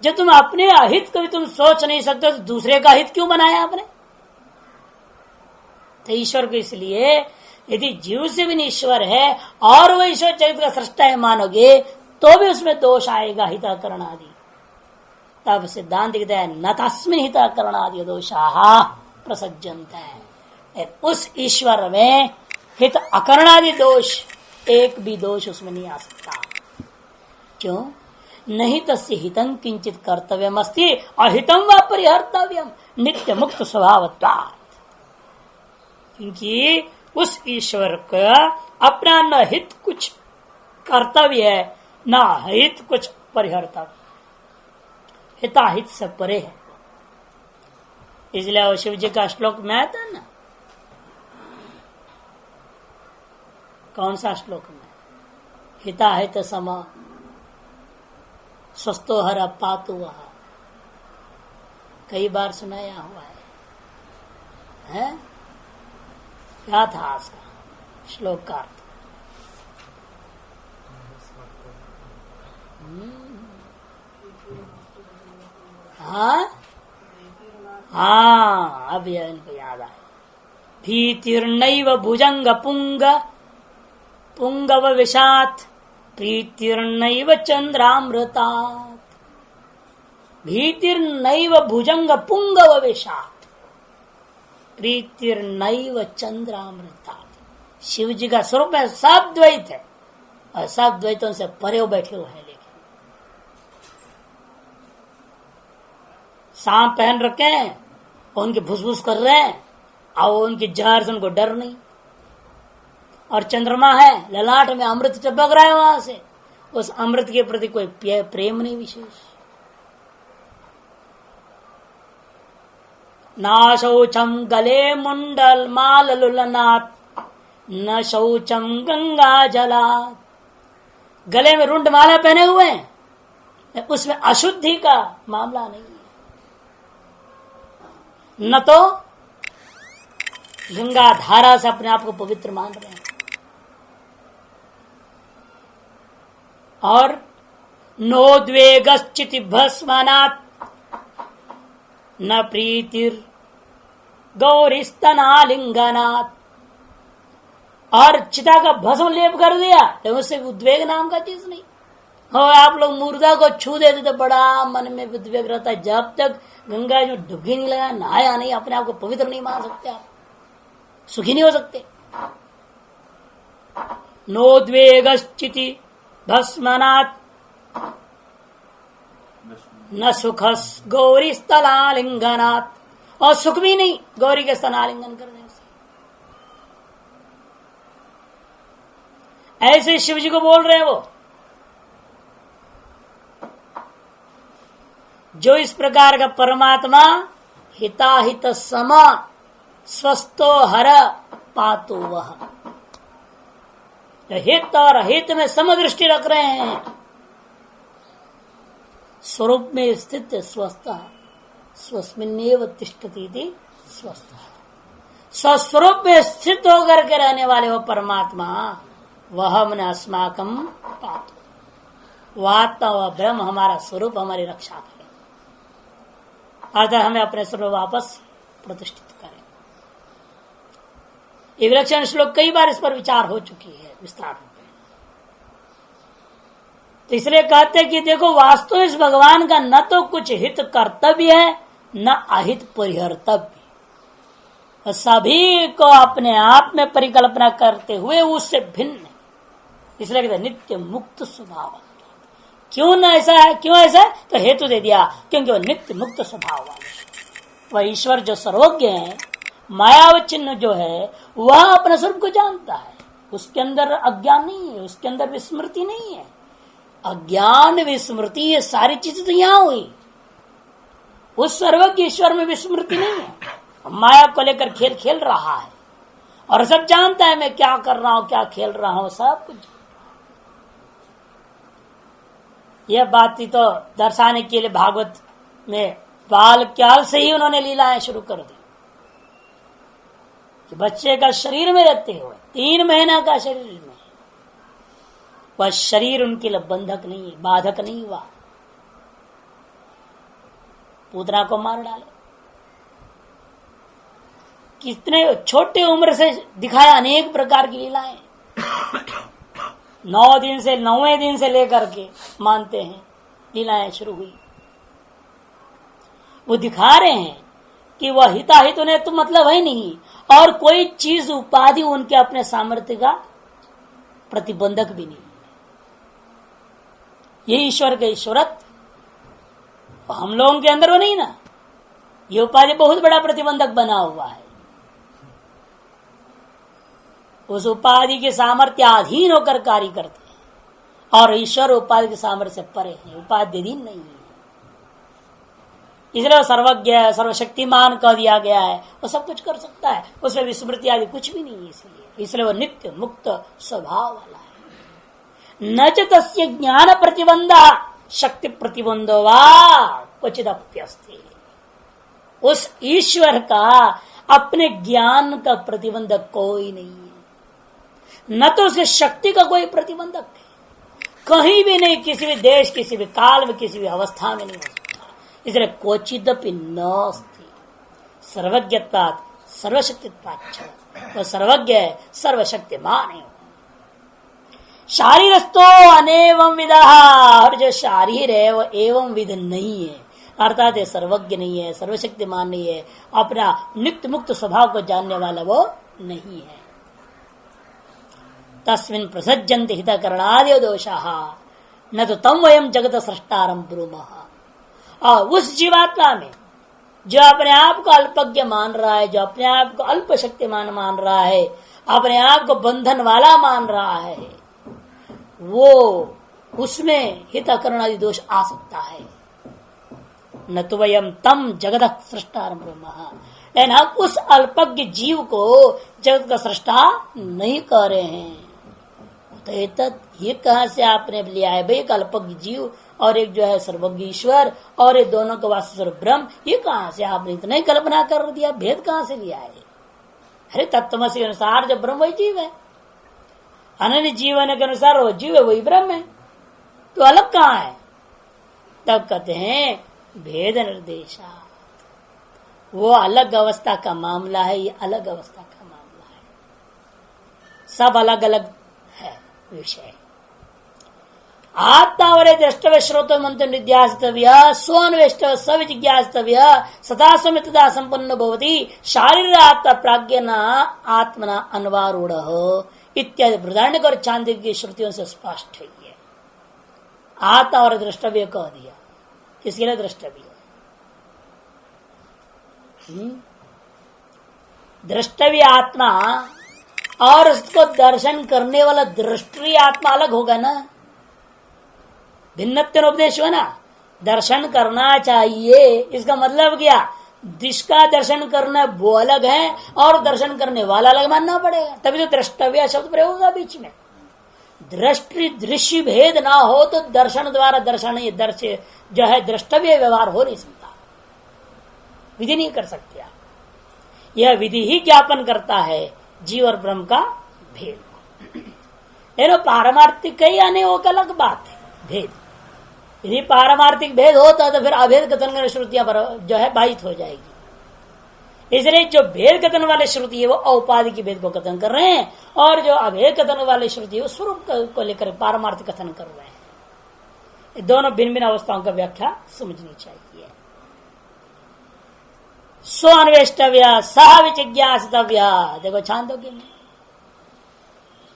जब तुम अपने अहित कभी तुम सोच नहीं सकते तो दूसरे का हित क्यों बनाया आपने? तो ईश्वर को इसलिए यदि जीव से भी ईश्वर है और वह ईश्वर चरित्र का सृष्टा है मानोगे तो भी उसमें दोष आएगा, हिताकरण आदि। तब सिद्धांत कहता है न तस्मिन् हिताकरण आदि दोषाः प्रसज्जन्ते। उस ईश्वर में हित अकरणादि दोष, एक भी दोष उसमें नहीं आ सकता। क्यों? नहीं तस्य हितं किंचित कर्तव्यम अस्ति अहितं व परिहर्तव्यम नित्य मुक्त स्वभावत्वात्। क्योंकि उस ईश्वर का अपना न हित कुछ कर्तव्य है न हित कुछ परिहर्तव्य, हिताहित से परे है। इसलिए शिव जी का श्लोक में आता ना, कौन सा श्लोक में? हिताहित सम स्वस्थो हर पातु वह, कई बार सुनाया हुआ है? क्या था उसका श्लोक का अर्थ? हाँ, अब यह इनको याद आया। भीतिर्नैव भुजंग पुंग पुंगव विषात् प्रीतिर्नैव चंद्रामृतात्। भीतिर्नैव भुजंग पुंगव विषात् प्रीतिर्नैव चंद्रामृतात्। शिव जी का स्वरूप है सब द्वैत है और सब द्वैतों से परे बैठे हुए हैं। लेकिन सांप पहन रखे हैं और उनके भुसभुस कर रहे हैं और उनकी जहर से उनको डर नहीं। और चंद्रमा है, ललाट में अमृत चपक रहा है, वहां से उस अमृत के प्रति कोई प्रेम नहीं विशेष। ना शौचम गले मुंडल माल लुलनाथ न शौचम गंगा जला। गले में रुंड माला पहने हुए हैं, उसमें अशुद्धि का मामला नहीं है। न तो गंगा धारा से अपने आप को पवित्र मान रहे हैं और नोद्वेगश्चिति भस्मनात् न प्रीतिर गौरीस्तनालिंगनात्। और चिता का भस्म लेप कर दिया तो उससे उद्वेग नाम का चीज नहीं हो। आप लोग मुर्दा को छू देते तो बड़ा मन में उद्वेग रहता है। जब तक गंगा में डुबकी नहीं लगा, नहाया नहीं, अपने आप को पवित्र नहीं मान सकते, आप सुखी नहीं हो सकते। नोद्वेगश्चिति भस्मनात् न सुखस गौरी स्तनालिंगनात्। और सुख भी नहीं गौरी के स्तनालिंगन करने से। ऐसे शिव जी को बोल रहे हैं वो, जो इस प्रकार का परमात्मा हिताहित सम स्वस्थो हर पातो वह, हित और अहित में समदृष्टि रख रहे हैं। स्वरूप में स्थित स्वस्थ स्वस्मिन्नेव तिष्ठति स्वस्थ, स्वस्वरूप में स्थित होकर के रहने वाले वो परमात्मा, वह मन अस्माकम पातो, वह आत्मा वह ब्रह्म हमारा स्वरूप, हमारी रक्षा करे, अतः हमें अपने स्वरूप वापस प्रतिष्ठित करें। ये विलक्षण श्लोक कई बार इस पर विचार हो चुकी है विस्तार रूप में। तो इसलिए कहते हैं कि देखो, वास्तव इस भगवान का न तो कुछ हित कर्तव्य है न अहित परिहर्तव्य, और सभी को अपने आप में परिकल्पना करते हुए उससे भिन्न है। इसलिए कहते नित्य मुक्त स्वभाव। क्यों न ऐसा है? क्यों ऐसा है? तो हेतु दे दिया, क्योंकि वह नित्य मुक्त स्वभाव वाले। वह ईश्वर जो सर्वज्ञ है, मायावचिन्ह जो है, वह अपने स्वरूप को जानता है। उसके अंदर अज्ञान नहीं है, उसके अंदर विस्मृति नहीं है। अज्ञान विस्मृति ये सारी चीजें तो यहां हुई, उस सर्वज्ञ ईश्वर में विस्मृति नहीं है। माया को लेकर खेल खेल रहा है और सब जानता है मैं क्या कर रहा हूं, क्या खेल रहा हूं, सब कुछ। यह बात ही तो दर्शाने के लिए भागवत में बाल काल से ही उन्होंने लीलाएं शुरू कर दी। कि बच्चे का शरीर में रहते हुए 3 महीना का शरीर में वह शरीर उनके लिए बंधक नहीं, बाधक नहीं हुआ। पूतना को मार डाले, कितने छोटे उम्र से दिखाया अनेक प्रकार की लीलाएं। 9वें दिन से लेकर के मानते हैं लीलाएं शुरू हुई। वो दिखा रहे हैं कि वह हिताहित उन्हें तो मतलब है नहीं, और कोई चीज उपाधि उनके अपने सामर्थ्य का प्रतिबंधक भी नहीं। ये ईश्वर के ईश्वरत्व हम लोगों के अंदर वो नहीं ना। ये उपाधि बहुत बड़ा प्रतिबंधक बना हुआ है। उस उपाधि के सामर्थ्य अधीन होकर कार्य करते हैं, और ईश्वर उपाधि के सामर्थ्य से परे है, उपाध्यधीन नहीं है। इसलिए सर्वज्ञ सर्वशक्तिमान कह दिया गया है। वो सब कुछ कर सकता है, उसमें विस्मृति आदि कुछ भी नहीं है। इसलिए वो नित्य मुक्त स्वभाव वाला है। न च तस्य ज्ञान प्रतिबंध शक्ति प्रतिबंधो वा क्वचिदप्यस्ति। उस ईश्वर का अपने ज्ञान का प्रतिबंधक कोई नहीं है, न तो उसके शक्ति का कोई प्रतिबंधक है। कहीं भी नहीं, किसी भी देश, किसी भी काल में, किसी भी अवस्था में नहीं हो सकता। इसलिए क्वचिदपि नास्ति सर्वज्ञत्वात् सर्वशक्तित्वाच्च। वह सर्वज्ञ है, सर्वशक्तिमान है। शारीरस्थो अनेवं विदः, और जो शारीर है वो एवं विध नहीं है, अर्थात ये सर्वज्ञ नहीं है, सर्वशक्तिमान नहीं है, अपना नित्य मुक्त स्वभाव को जानने वाला वो नहीं है। तस्मिन् प्रसज्जन्ति हितकरणादयो दोषाः न तो तम वयम जगत सृष्टारं ब्रूमः। और उस जीवात्मा में जो अपने आप को अल्पज्ञ मान रहा है, जो अपने आप को अल्प शक्तिमान मान रहा है, अपने आप को बंधन वाला मान रहा है, वो उसमें हितकरण आदि दोष आ सकता है। न तो वयम तम जगत सृष्टारं ब्रूमः, लेकिन हम उस अल्पज्ञ जीव को जगत का सृष्टा नहीं कर रहे हैं। तो ये कहां से आपने लिया है भाई? एक अल्पज्ञ जीव और एक जो है सर्वज्ञ ईश्वर, और ये दोनों का वास्तव ब्रह्म, ये कहां से आपने इतना ही कल्पना कर दिया? भेद कहां से लिया है? अरे तत्वमसि अनुसार जब ब्रह्म वही जीव है, अनन्य जीवन के अनुसार वो जीव है वही ब्रह्म है, तो अलग कहां है? तब कहते हैं भेद निर्देशा, वो अलग अवस्था का मामला है, ये अलग अवस्था का मामला है। सब अलग अलग है विषय। आत्मा और द्रष्टव्य श्रोत मंत्र निध्यास्तव्य स्वन्वेष्टव्य सविजिज्ञास्तव्य सदा समितदा संपन्न भवति शारीर आत्मा प्राज्ञना आत्मना अन्वारूढ़ इत्यादि बृहदारण्यक और चांद्रिक की श्रुतियों से स्पष्ट है। ये आत्मा और द्रष्टव्य कह दिया, किसके लिए द्रष्टव्य? द्रष्टव्य आत्मा और उसको दर्शन करने वाला दृष्टि आत्मा अलग होगा ना, भिन्नत्वोपदेश हो ना। दर्शन करना चाहिए, इसका मतलब क्या? जिसका दर्शन करना वो अलग है और दर्शन करने वाला अलग मानना पड़ेगा, तभी तो द्रष्टव्य शब्द प्रयोग होगा बीच में। दृष्टि दृश्य भेद ना हो तो दर्शन द्वारा दर्शन ये दर्श्य जो है द्रष्टव्य व्यवहार हो नहीं सकता, विधि नहीं कर सकते आप। यह विधि ही ज्ञापन करता है जीव और ब्रह्म का भेद। लेकिन पारमार्थिक ही आने वो अलग बात है भेद। यदि पारमार्थिक भेद होता तो फिर अभेद कथन करने श्रुतियां पर जो है बाधित हो जाएगी। इसलिए जो भेद कथन वाले श्रुति है वो औपाधि की भेद को कथन कर रहे हैं, और जो अभेद कथन वाले श्रुति है वो स्वरूप को लेकर पारमार्थिक कथन कर रहे हैं। दोनों भिन्न भिन्न अवस्थाओं का व्याख्या समझनी चाहिए। स्व अन्वेष्टव्य सह विजिज्ञासितव्य, देखो छांदोग्य में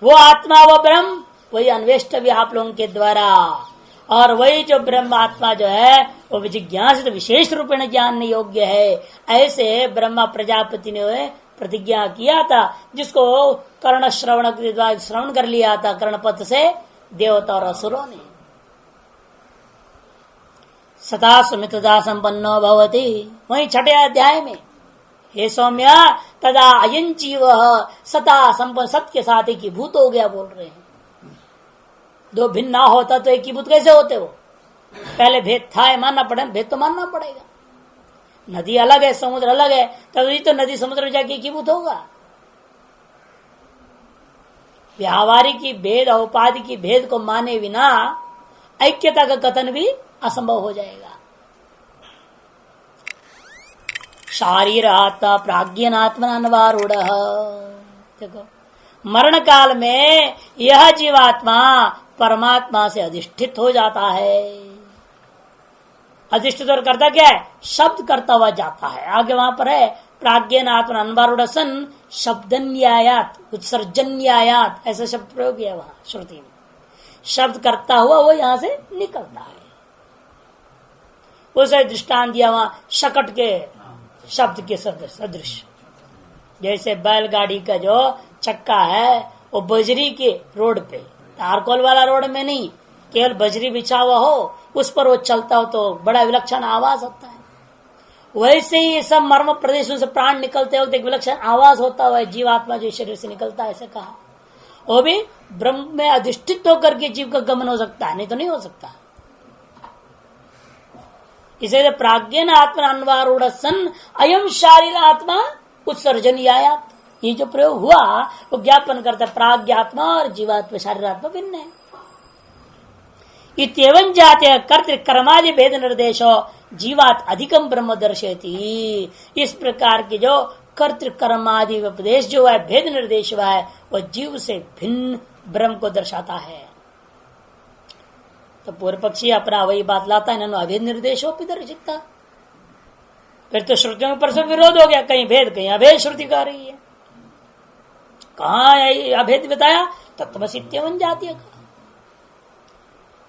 वो आत्मा वो ब्रह्म वही अन्वेष्टव्य आप लोगों के द्वारा, और वही जो ब्रह्म आत्मा जो है वो विजिज्ञासित विशेष रूप में जानने योग्य है। ऐसे ब्रह्मा प्रजापति ने प्रतिज्ञा किया था, जिसको कर्ण श्रवण के द्वारा श्रवण कर लिया था कर्णपथ से देवता और असुरों ने। सदा सुमितदा संपन्नो भवति, वही 6ठे अध्याय में हे सौम्य तदा अयं जीव सदा संपन्न, सत्य के साथ एक ही भूत हो गया बोल रहे हैं। दो भिन्न ना होता तो एक ही भूत कैसे होते? वो पहले भेद था, मानना पड़ेगा, भेद तो मानना पड़ेगा। नदी अलग है, समुद्र अलग है, तभी तो नदी समुद्र में जाके एक ही भूत होगा। व्यावहारिक की भेद औपाधि की भेद को माने बिना ऐक्यता का कथन भी असंभव हो जाएगा। शारीर आत्मा प्राज्ञन आत्मनान्वारूढ़। देखो मरण काल में यह जीवात्मा परमात्मा से अधिष्ठित हो जाता है। अधिष्ठित और करता क्या है? शब्द करता हुआ जाता है। आगे वहां पर है प्राज्ञन आत्मा अन्वारूढ़ सन शब्दन्यायात उत्सर्जन्यायात, ऐसा शब्द प्रयोग किया वहां श्रुति में। शब्द करता हुआ वो यहां से निकलता है। उसे दृष्टांत दिया वहां शकट के शब्द के सदृश। जैसे बैलगाड़ी का जो चक्का है वो बजरी के रोड पे, तारकोल वाला रोड में नहीं, केवल बजरी बिछा हुआ हो उस पर वो चलता हो तो बड़ा विलक्षण आवाज होता है। वैसे ही सब मर्म प्रदेशों से प्राण निकलते हो तो एक विलक्षण आवाज होता हुआ जीवात्मा जो शरीर से निकलता है, ऐसे कहा। वो भी ब्रह्म में अधिष्ठित होकर के जीव का गमन हो सकता है, नहीं तो नहीं हो सकता। इसे प्राज्ञन आत्मा अन्वारूढ़ सन अयम शारीर आत्मा उत्सर्जन आयात। ये जो प्रयोग हुआ वो ज्ञापन करता है प्राज्ञात्मा और जीवात्मा शारीर आत्मा भिन्न है। इत्येवं जाते कर्तृकर्मादि भेद निर्देशो जीवात अधिकम ब्रह्म दर्शयति। इस प्रकार के जो कर्तृकर्मादि उपदेश जो है भेद निर्देश हुआ है वह जीव से भिन्न ब्रह्म को दर्शाता है। तो पूर्व पक्षी अपना वही बात लाता है, ननु अभेद निर्देशो भी दर्शिता। फिर तो श्रुतियों में परस्पर विरोध हो गया, कहीं भेद कहीं अभेद श्रुति कह रही है। कहा अभेद बताया? तत्वसित्यवन जातीय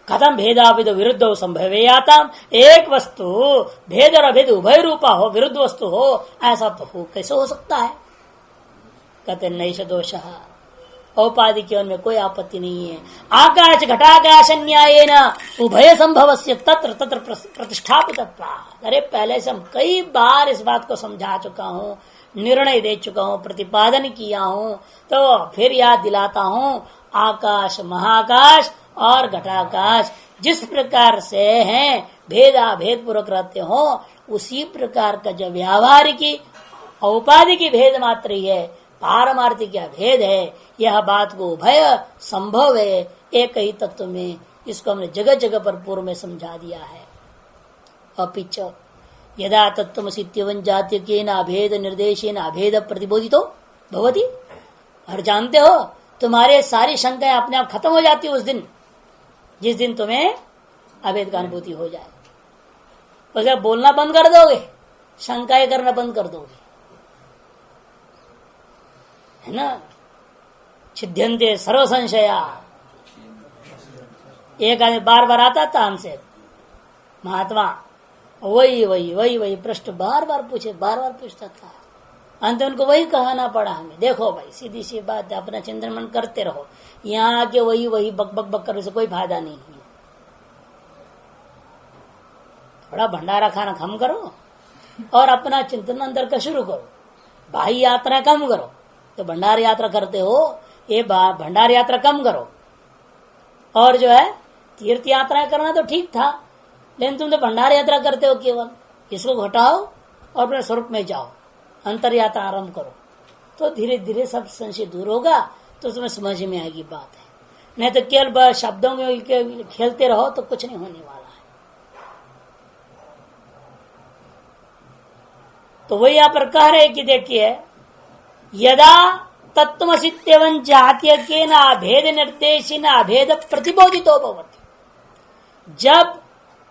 कथम भेदाभेद विरुद्ध संभवेयाता। एक वस्तु भेद और अभेद उभय रूपा हो, विरुद्ध वस्तु हो, ऐसा तो हो कैसे हो सकता है? कहते नैष दोष, औपाधि के उनमें कोई आपत्ति नहीं है। आकाश घटाकाश न्याय न उभय संभव से तत्र तत्र प्रतिष्ठापित। अरे पहले से हम कई बार इस बात को समझा चुका हूँ, निर्णय दे चुका हूँ, प्रतिपादन किया हूँ, तो फिर याद दिलाता हूँ। आकाश महाकाश और घटाकाश जिस प्रकार से हैं भेदा भेद पूर्वक रहते हो, उसी प्रकार का जो व्यावहारिकी औपाधि की भेद मात्र ही है, पारमार्थिक क्या भेद है। यह बात को उभय संभव है एक ही तत्व में। इसको हमने जगह जगह पर पूर्व में समझा दिया है। अपिच यदा तत्त्वमसीत्यवं जातीय के न अभेद निर्देशेन अभेद प्रतिबोधितो भवति। और जानते हो तुम्हारे सारी शंकाएं अपने आप खत्म हो जाती है उस दिन, जिस दिन तुम्हें अभेद का अनुभूति हो जाए। उसे बोलना बंद कर दोगे, शंकाएं करना बंद कर दोगे, है ना। छिद्यन्ते सर्व संशया। एक आदमी बार बार आता था हमसे, महात्मा वही वही वही वही प्रश्न बार बार पूछता था। अंत उनको वही कहना पड़ा हमें, देखो भाई सीधी सी बात है, अपना चिंतन मन करते रहो, यहाँ आके वही वही बक बक बक करने से कोई फायदा नहीं है। थोड़ा भंडारा खाना कम करो और अपना चिंतन अंदर का शुरू करो। बाह्य यात्रा कम करो। तो भंडार यात्रा करते हो, ये भंडार यात्रा कम करो। और जो है तीर्थ यात्रा करना तो ठीक था, लेकिन तुम तो भंडार यात्रा करते हो केवल। इसको घटाओ और अपने स्वरूप में जाओ, अंतर यात्रा आरंभ करो, तो धीरे धीरे सब संशय दूर होगा, तो तुम्हें समझ में आएगी बात है। नहीं तो केवल शब्दों में खेलते रहो तो कुछ नहीं होने वाला है। तो वही यहाँ पर कह रहे कि देखिए यदा तत्वमसित्यवं जातीय के न अभेद निर्देशिन अभेद प्रतिबोधितो भवति। जब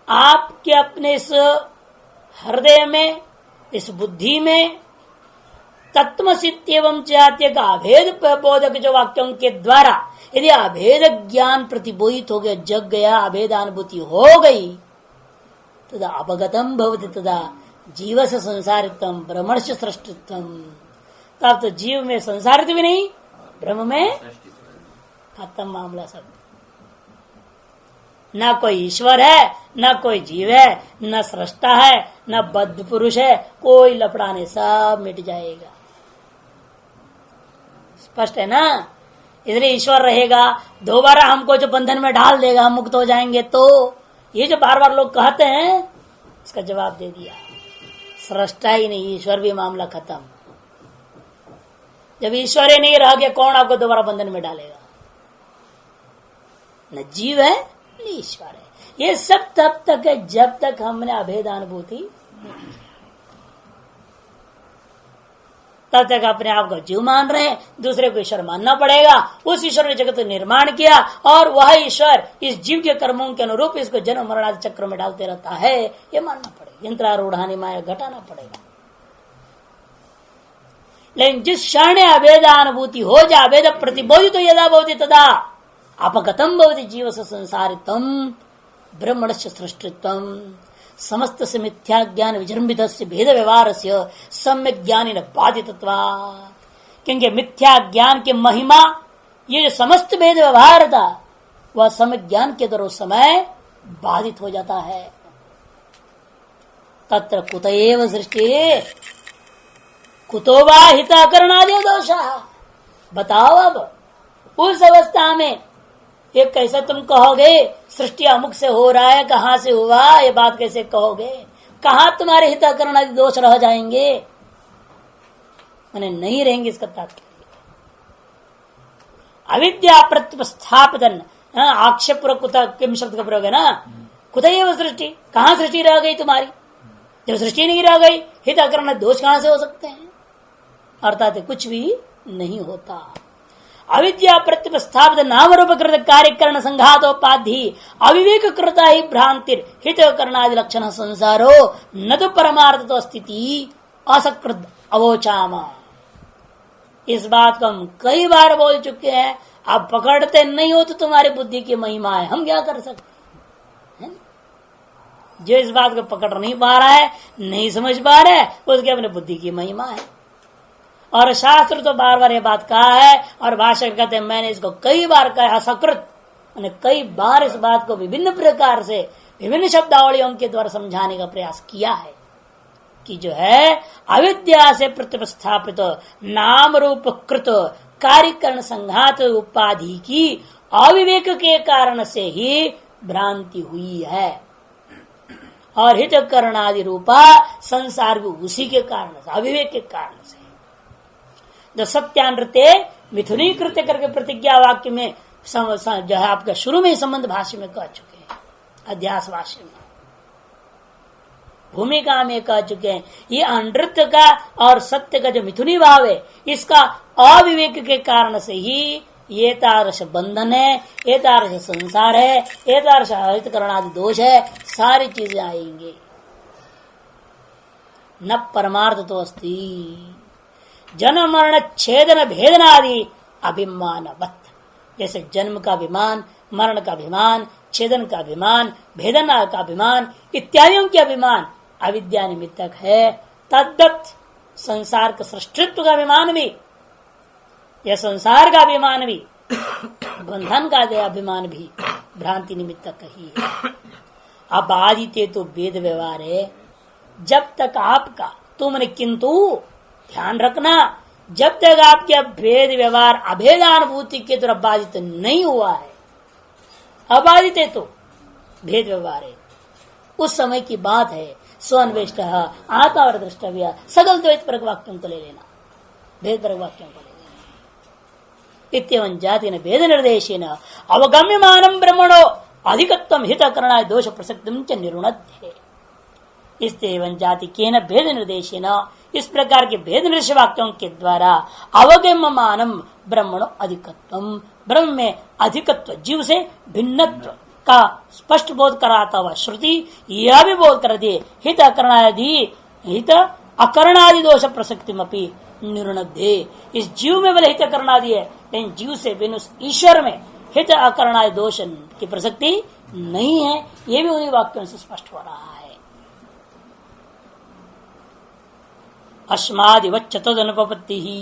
आपके अपने इस हृदय में, इस बुद्धि में तत्वमसित्यवं जातीय का अभेद बोधक जो वाक्यों के द्वारा यदि अभेद ज्ञान प्रतिबोधित हो गया, जग गया, अभेदानुभूति हो गई, तदा अपगतम भवति तदा जीव से संसारितम ब्रह्मण्य सृष्टितम। तब तो जीव में संसारित भी नहीं, ब्रह्म में खत्म मामला सब। न कोई ईश्वर है, न कोई जीव है, न सृष्टा है, न बद्ध पुरुष है, कोई लफड़ा नहीं, सब मिट जाएगा। स्पष्ट है ना। इसलिए ईश्वर रहेगा, दोबारा हमको जो बंधन में डाल देगा, हम मुक्त हो जाएंगे। तो ये जो बार बार लोग कहते हैं, इसका जवाब दे दिया, सृष्टा ही नहीं, ईश्वर भी मामला खत्म। जब ईश्वर ही नहीं रह गया, कौन आपको दोबारा बंधन में डालेगा? न जीव है न ईश्वर है। ये सब तब तक है जब तक हमने अभेदानुभूति नहीं की। तब तक अपने आप को जीव मान रहे हैं, दूसरे को ईश्वर मानना पड़ेगा। उस ईश्वर ने जगत निर्माण किया और वह ईश्वर इस जीव के कर्मों के अनुरूप इसको जन्म मरण आदि चक्र में डालते रहता है, ये मानना पड़ेगा। यंत्रारूढ़ानी माया घटाना पड़ेगा। लेकिन जिस क्षण अभेदानुभूति हो जाए, अभेद प्रतिबोधित तो यदा भवति तदा अपगतम भवति जीव से संसारितम ब्रह्मणस्य सृष्टित्वम समस्त से मिथ्या ज्ञान विजृंभित भेद व्यवहार से सम्यक ज्ञानी न बाधितत्वात्। क्योंकि मिथ्या ज्ञान के महिमा, ये जो समस्त भेद व्यवहार था, वह सम्यक ज्ञान के द्वारा उस समय बाधित हो जाता है। तत्र कुतएव सृष्टि कुतो वा हितकरणादि दोषा। बताओ अब उस अवस्था में ये कैसे तुम कहोगे सृष्टि अमुक से हो रहा है, कहां से हुआ, ये बात कैसे कहोगे? कहां तुम्हारे हितकरण आदि दोष रह जाएंगे? मैंने नहीं रहेंगे। इसका तात्पर्य अविद्या प्रत्युपस्थापितन, आक्षेप पूर्वक कुतः किम शब्द का प्रयोग है ना। कुतएव सृष्टि, कहां सृष्टि रह गई तुम्हारी? जब सृष्टि नहीं रह गई, हितकरण दोष कहां से हो सकते हैं? अर्थात कुछ भी नहीं होता। अविद्या प्रत्युपस्थापित नाम रूप कृत कार्यकरण संघातोपाधि अविवेक कृता ही भ्रांतिर हित करणादि लक्षण संसारो न तो परमार्थ तो स्थिति असकृत अवोचाम। इस बात को हम कई बार बोल चुके हैं। आप पकड़ते नहीं हो तो तुम्हारी बुद्धि की महिमा है, हम क्या कर सकते हैं? जो इस बात को पकड़ नहीं पा रहा है, नहीं समझ पा रहा है, उसकी अपने बुद्धि की महिमा है। और शास्त्र तो बार बार ये बात कहा है, और भाषा कहते हैं मैंने इसको कई बार कहा सकृत, मैंने कई बार इस बात को विभिन्न प्रकार से विभिन्न शब्दावलियों के द्वारा समझाने का प्रयास किया है कि जो है अविद्या से प्रतिस्थापित नाम रूप कृत कार्यकरण संघात उपाधि की अविवेक के कारण से ही भ्रांति हुई है, और हित करणादि रूपा संसार भी उसी के कारण से, अविवेक के कारण से। जो सत्यानृत्य मिथुनी कृत्य करके प्रतिज्ञा वाक्य में जो है आपका शुरू में ही संबंध भाष्य में कह चुके हैं, अध्यास भाष्य में भूमिका में कह चुके हैं। ये अनृत्य का और सत्य का जो मिथुनी भाव है, इसका अविवेक के कारण से ही ये तारस बंधन है, ये तारस संसार है, ये तारस हरित करणादि दोष है, सारी चीजें आएंगे। न परमार्थ तो अस्ति जन्म मरण छेदन भेदनादि अभिमानवत्। जैसे जन्म का अभिमान, मरण का अभिमान, छेदन का अभिमान, भेदन का अभिमान इत्यादियों के अभिमान अविद्या निमित्तक है, तद्दत संसार का सृष्टित्व का अभिमान भी, यह संसार का अभिमान भी, बंधन का अभिमान भी भ्रांति निमित्तक ही है। अब आदित्य तो वेद व्यवहार है। जब तक आपका तुमने, किंतु ध्यान रखना, जब तक आपके भेद व्यवहार अभेदानुभूति के तरफ बाधित नहीं हुआ है, अबाधित है तो भेद व्यवहार है, उस समय की बात है। स्वन्वेष्ट आत्मा और द्रष्टव्य सगल द्वैत परक वाक्यों को ले लेना, भेद परक वाक्यों को ले लेना। इत्यवं जाति न भेद निर्देशेन अवगम्यमानं ब्रह्मणो अधिकत्वं हित करणाय दोष प्रसक्तिं च निरुणध्य। इत्यवं जाति केन भेद निर्देशेन, इस प्रकार के भेद निर्देश वाक्यों के द्वारा अवगम्यमानं ब्रह्मणो अधिकत्वं, ब्रह्म में अधिकत्व, जीव से भिन्नत्व का स्पष्ट बोध कराता हुआ श्रुति यह भी बोध कर दे हित अकरणादि दोष प्रसक्तिमपि निरुणध्य। इस जीव में भले हित करणादि है, लेकिन जीव से बिन उस ईश्वर में हित अकरणादि दोष की प्रसक्ति नहीं है। यह भी उन्हीं वाक्यों से स्पष्ट हो रहा है। अस्मादिवच्च तदनुपपत्ति ही